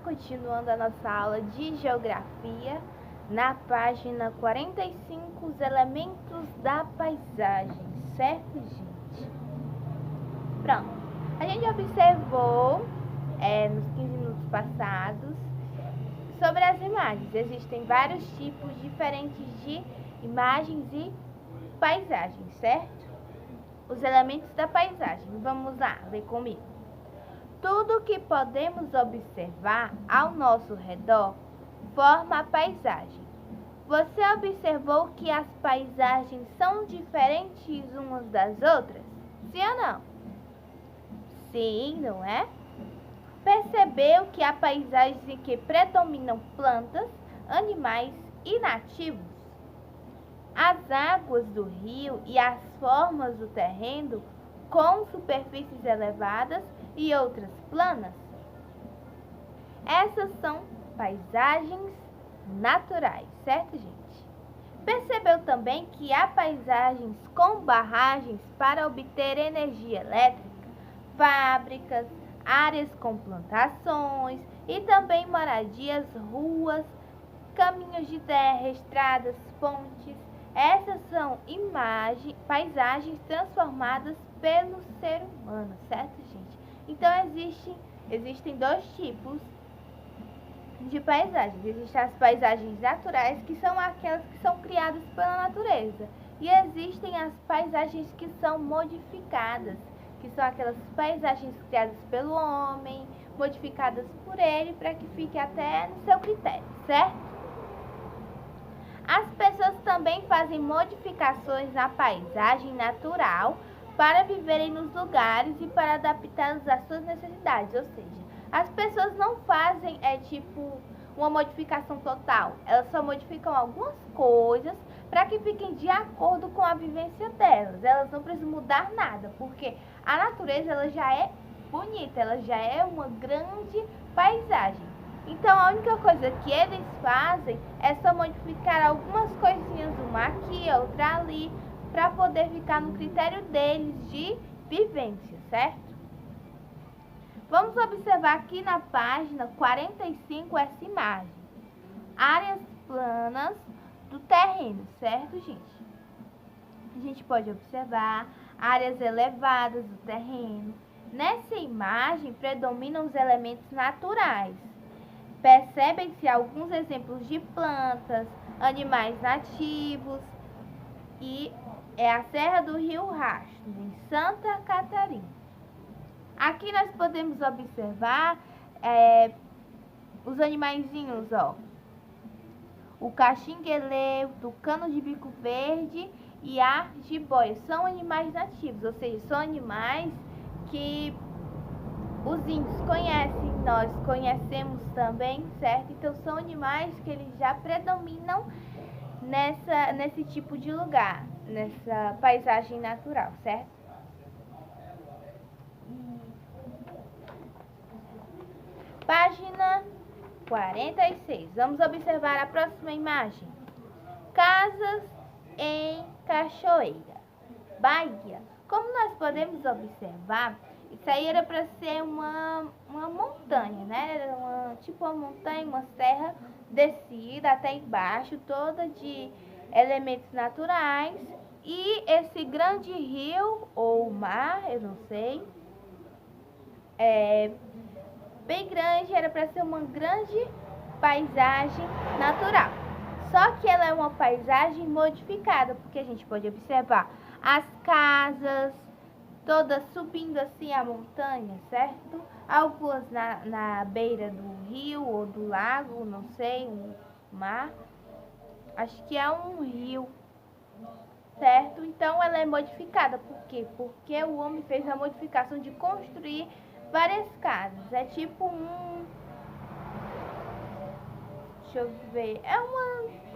continuando a nossa aula de geografia, na página 45, os elementos da paisagem, certo, gente? Pronto, a gente observou nos 15 minutos passados sobre as imagens. Existem vários tipos diferentes de imagens e paisagens, certo? Os elementos da paisagem. Vamos lá, ler comigo. Tudo que podemos observar ao nosso redor forma a paisagem. Você observou que as paisagens são diferentes umas das outras? Sim ou não? Sim, não é? Percebeu que há paisagens em que predominam plantas, animais e nativos? As águas do rio e as formas do terreno, com superfícies elevadas e outras planas? Essas são paisagens naturais, certo, gente? Percebeu também que há paisagens com barragens para obter energia elétrica, fábricas, áreas com plantações e também moradias, ruas, caminhos de terra, estradas, pontes. Essas são paisagens transformadas pelo ser humano, certo, gente? Então, existem dois tipos de paisagens. Existem as paisagens naturais, que são aquelas que são criadas pela natureza. E existem as paisagens que são modificadas, que são aquelas paisagens criadas pelo homem, modificadas por ele para que fique até no seu critério, certo? As pessoas também fazem modificações na paisagem natural para viverem nos lugares e para adaptá-los às suas necessidades. Ou seja, as pessoas não fazem uma modificação total. Elas só modificam algumas coisas para que fiquem de acordo com a vivência delas. Elas não precisam mudar nada, porque a natureza ela já é bonita, ela já é uma grande paisagem. Então, a única coisa que eles fazem é só modificar algumas coisinhas, uma aqui, outra ali, para poder ficar no critério deles de vivência, certo? Vamos observar aqui na página 45 essa imagem. Áreas planas do terreno, certo, gente? A gente pode observar áreas elevadas do terreno. Nessa imagem predominam os elementos naturais. Percebem-se alguns exemplos de plantas, animais nativos e é a Serra do Rio Rastro, em Santa Catarina. Aqui nós podemos observar os animaizinhos, ó. O caxinguelê, o tucano de bico verde e a jiboia. São animais nativos, ou seja, são animais que os índios conhecem, nós conhecemos também, certo? Então, são animais que eles já predominam nesse tipo de lugar, nessa paisagem natural, certo? Página 46. Vamos observar a próxima imagem. Casas em Cachoeira, Bahia. Como nós podemos observar, isso aí era para ser uma montanha, né? Era tipo uma montanha, uma serra descida até embaixo, toda de elementos naturais. E esse grande rio ou mar, eu não sei, bem grande, era para ser uma grande paisagem natural. Só que ela é uma paisagem modificada, porque a gente pode observar as casas todas subindo assim a montanha, certo? Algumas na beira do rio ou do lago, não sei, um mar. Acho que é um rio, certo? Então ela é modificada. Por quê? Porque o homem fez a modificação de construir várias casas. É tipo deixa eu ver, é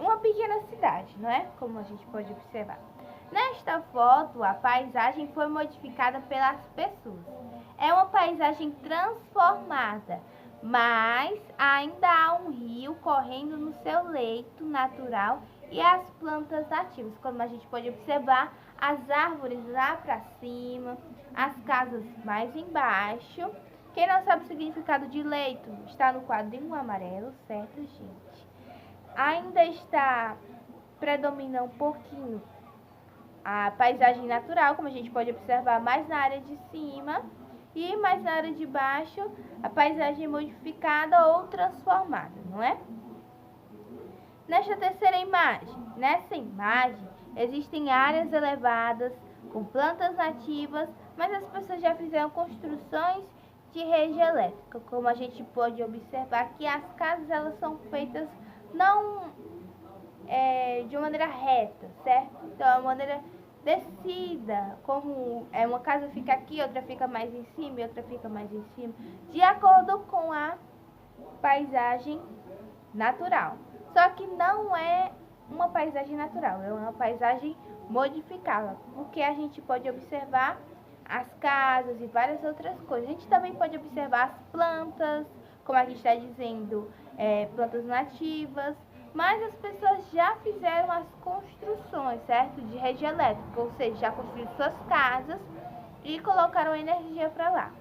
uma pequena cidade, não é? Como a gente pode observar. Nesta foto, a paisagem foi modificada pelas pessoas. É uma paisagem transformada, mas ainda há um rio correndo no seu leito natural e as plantas nativas. Como a gente pode observar, as árvores lá para cima, as casas mais embaixo Quem não sabe o significado de leito, está no quadrinho amarelo, certo, gente? Ainda está predominando um pouquinho a paisagem natural, como a gente pode observar mais na área de cima, e mais na área de baixo, a paisagem modificada ou transformada, não é? Nesta terceira imagem, existem áreas elevadas com plantas nativas, mas as pessoas já fizeram construções de rede elétrica. Como a gente pode observar que as casas elas são feitas não de uma maneira reta, certo? Então, é uma maneira descida, como uma casa fica aqui, outra fica mais em cima e outra fica mais em cima, de acordo com a paisagem natural. Só que não é uma paisagem natural, é uma paisagem modificada, porque a gente pode observar as casas e várias outras coisas. A gente também pode observar as plantas, como a gente está dizendo, plantas nativas, mas as pessoas já fizeram as construções, certo? De rede elétrica, ou seja, já construíram suas casas e colocaram energia para lá.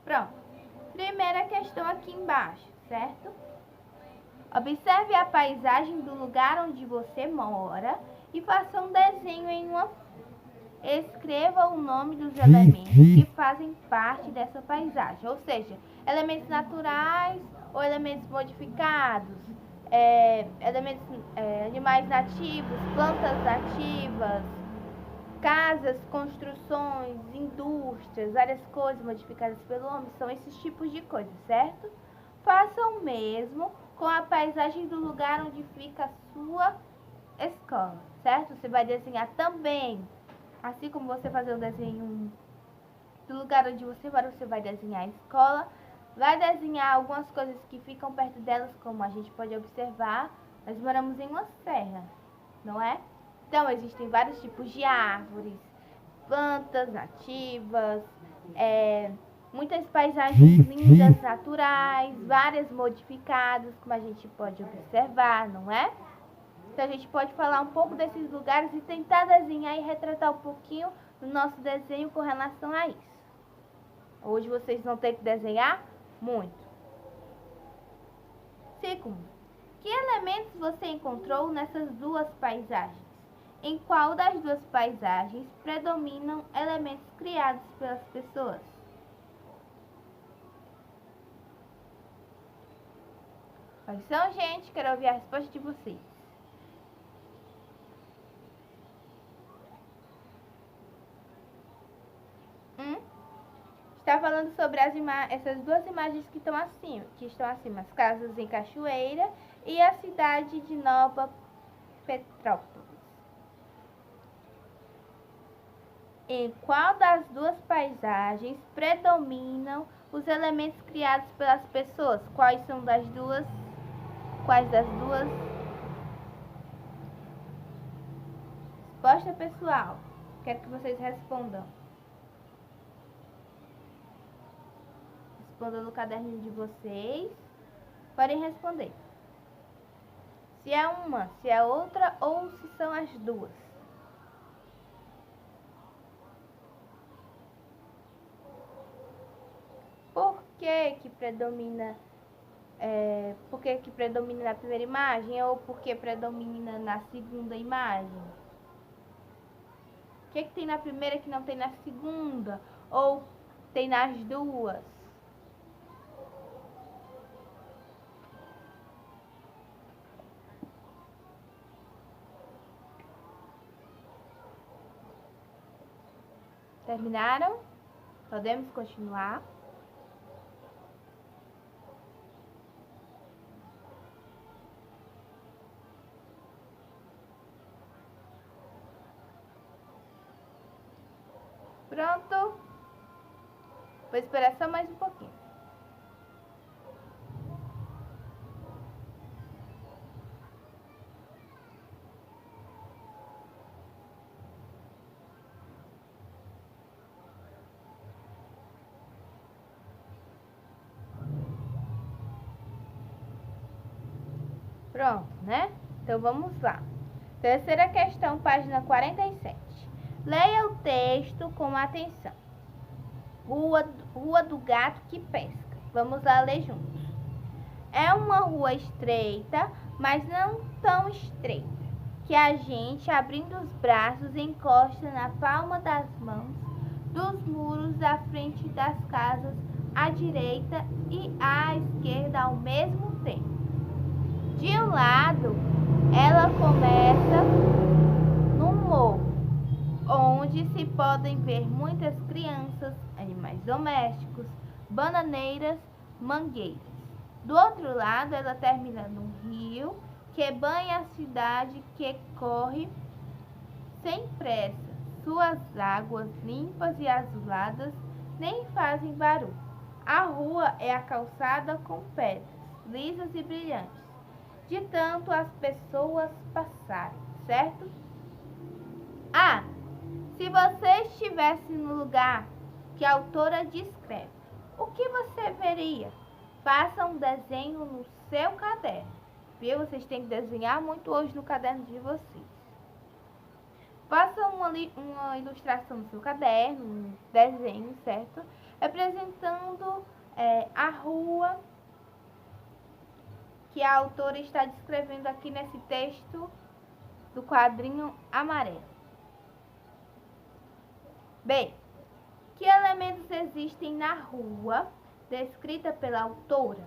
Pronto. Primeira questão aqui embaixo, certo? Observe a paisagem do lugar onde você mora e faça um desenho em uma folha. Escreva o nome dos elementos que fazem parte dessa paisagem, ou seja, elementos naturais ou elementos modificados, animais nativos, plantas nativas, casas, construções, indústrias, várias coisas modificadas pelo homem, são esses tipos de coisas, certo? Faça o mesmo com a paisagem do lugar onde fica a sua escola, certo? Você vai desenhar também, assim como você fazer o desenho do lugar onde você mora, você vai desenhar a escola, vai desenhar algumas coisas que ficam perto delas, como a gente pode observar, nós moramos em uma serra, não é? Então, existem vários tipos de árvores, plantas nativas, muitas paisagens lindas, naturais, várias modificadas, como a gente pode observar, não é? Então, a gente pode falar um pouco desses lugares e tentar desenhar e retratar um pouquinho do nosso desenho com relação a isso. Hoje vocês vão ter que desenhar muito. Segundo, que elementos você encontrou nessas duas paisagens? Em qual das duas paisagens predominam elementos criados pelas pessoas? Quais são, gente? Quero ouvir a resposta de vocês. Está falando sobre essas duas imagens que estão acima, as casas em Cachoeira e a cidade de Nova Petrópolis. Em qual das duas paisagens predominam os elementos criados pelas pessoas? Quais são das duas? Quais das duas? Resposta, pessoal. Quero que vocês respondam. Respondam no caderninho de vocês. Podem responder. Se é uma, se é outra ou se são as duas. Por que predomina? Por que predomina na primeira imagem ou por que predomina na segunda imagem? O que tem na primeira que não tem na segunda? Ou tem nas duas? Terminaram? Podemos continuar? Pronto? Vou esperar só mais um pouquinho. Pronto, né? Então vamos lá. Terceira questão, página 47. Leia o texto com atenção. Rua do Gato que Pesca. Vamos lá ler juntos. É uma rua estreita, mas não tão estreita, que a gente, abrindo os braços, encosta na palma das mãos dos muros à frente das casas, à direita e à esquerda ao mesmo tempo. De um lado, ela começa no morro, onde se podem ver muitas crianças, animais domésticos, bananeiras, mangueiras. Do outro lado, ela termina num rio que banha a cidade, que corre sem pressa. Suas águas limpas e azuladas nem fazem barulho. A rua é a calçada com pedras lisas e brilhantes, de tanto as pessoas passarem, certo? Ah, se você estivesse no lugar que a autora descreve, o que você veria? Faça um desenho no seu caderno, viu? Vocês têm que desenhar muito hoje no caderno de vocês. Faça uma ilustração no seu caderno, um desenho, certo? Representando a rua que a autora está descrevendo aqui nesse texto do quadrinho amarelo. Bem, que elementos existem na rua descrita pela autora?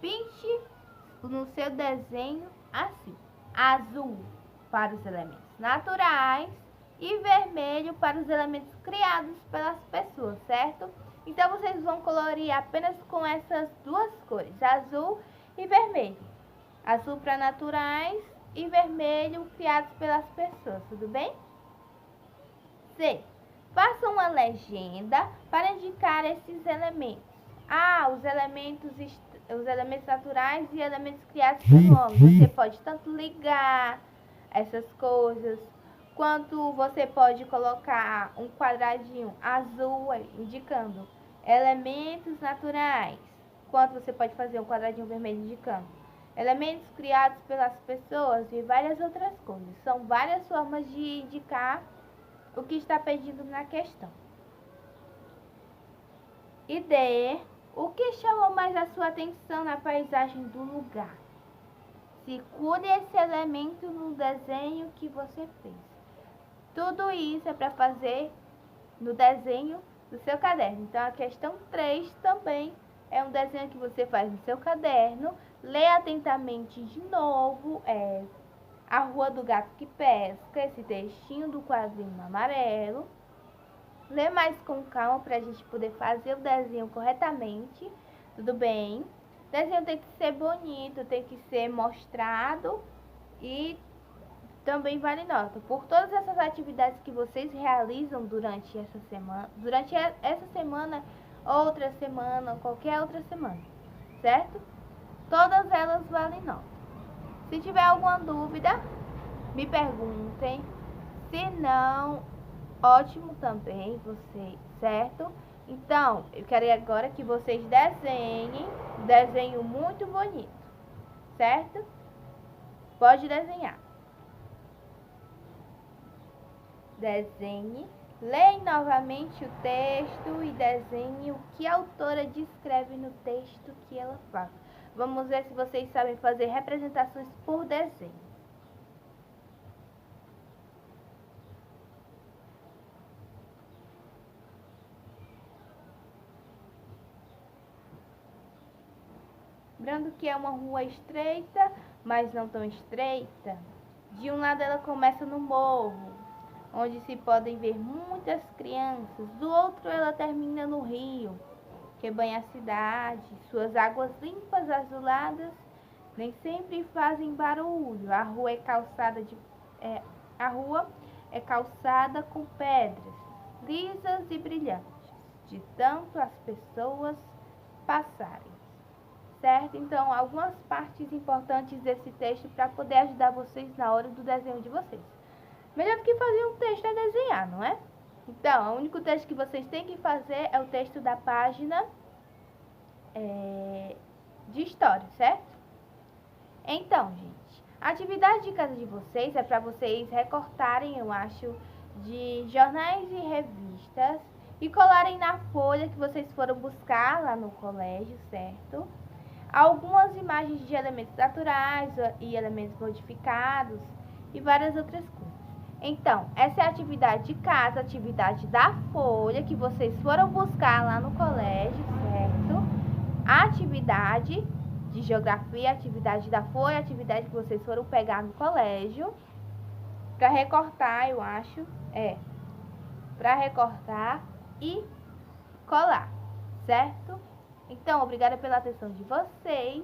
Pinte no seu desenho assim: azul para os elementos naturais e vermelho para os elementos criados pelas pessoas, certo? Então vocês vão colorir apenas com essas duas cores, azul e vermelho. Azul para naturais e vermelho criados pelas pessoas, tudo bem? C. Faça uma legenda para indicar esses elementos. Os elementos naturais e elementos criados pelo homem. Você pode tanto ligar essas coisas, quanto você pode colocar um quadradinho azul indicando elementos naturais, quanto você pode fazer um quadradinho vermelho indicando elementos criados pelas pessoas e várias outras coisas. São várias formas de indicar o que está pedido na questão. E D. O que chamou mais a sua atenção na paisagem do lugar? Circule esse elemento no desenho que você fez. Tudo isso é para fazer no desenho do seu caderno. Então, a questão 3 também é um desenho que você faz no seu caderno. Lê atentamente de novo a Rua do Gato que Pesca, esse textinho do quadrinho amarelo. Lê mais com calma para a gente poder fazer o desenho corretamente, tudo bem? O desenho tem que ser bonito, tem que ser mostrado e também vale nota. Por todas essas atividades que vocês realizam durante essa semana, outra semana, qualquer outra semana, certo? Todas elas valem nota. Se tiver alguma dúvida, me perguntem. Se não, ótimo também, você, certo? Então, eu quero agora que vocês desenhem um desenho muito bonito, certo? Pode desenhar. Desenhe, leia novamente o texto e desenhe o que a autora descreve no texto que ela fala. Vamos ver se vocês sabem fazer representações por desenho. Lembrando que é uma rua estreita, mas não tão estreita. De um lado ela começa no morro, onde se podem ver muitas crianças. Do outro ela termina no rio, que banha a cidade. Suas águas limpas, azuladas, nem sempre fazem barulho. A rua é calçada com pedras lisas e brilhantes, de tanto as pessoas passarem. Certo? Então, algumas partes importantes desse texto para poder ajudar vocês na hora do desenho de vocês. Melhor do que fazer um texto é desenhar, não é? Então, o único texto que vocês têm que fazer é o texto da página de história, certo? Então, gente, a atividade de casa de vocês é para vocês recortarem, eu acho, de jornais e revistas e colarem na folha que vocês foram buscar lá no colégio, certo? Algumas imagens de elementos naturais e elementos modificados e várias outras coisas. Então, essa é a atividade de casa, a atividade da folha que vocês foram buscar lá no colégio, certo? A atividade de geografia, a atividade da folha, a atividade que vocês foram pegar no colégio para recortar, eu acho, para recortar e colar, certo? Então, obrigada pela atenção de vocês.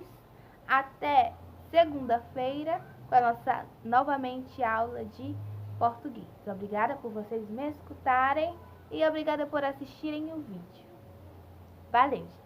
Até segunda-feira com a nossa novamente aula de português. Obrigada por vocês me escutarem e obrigada por assistirem o vídeo. Valeu!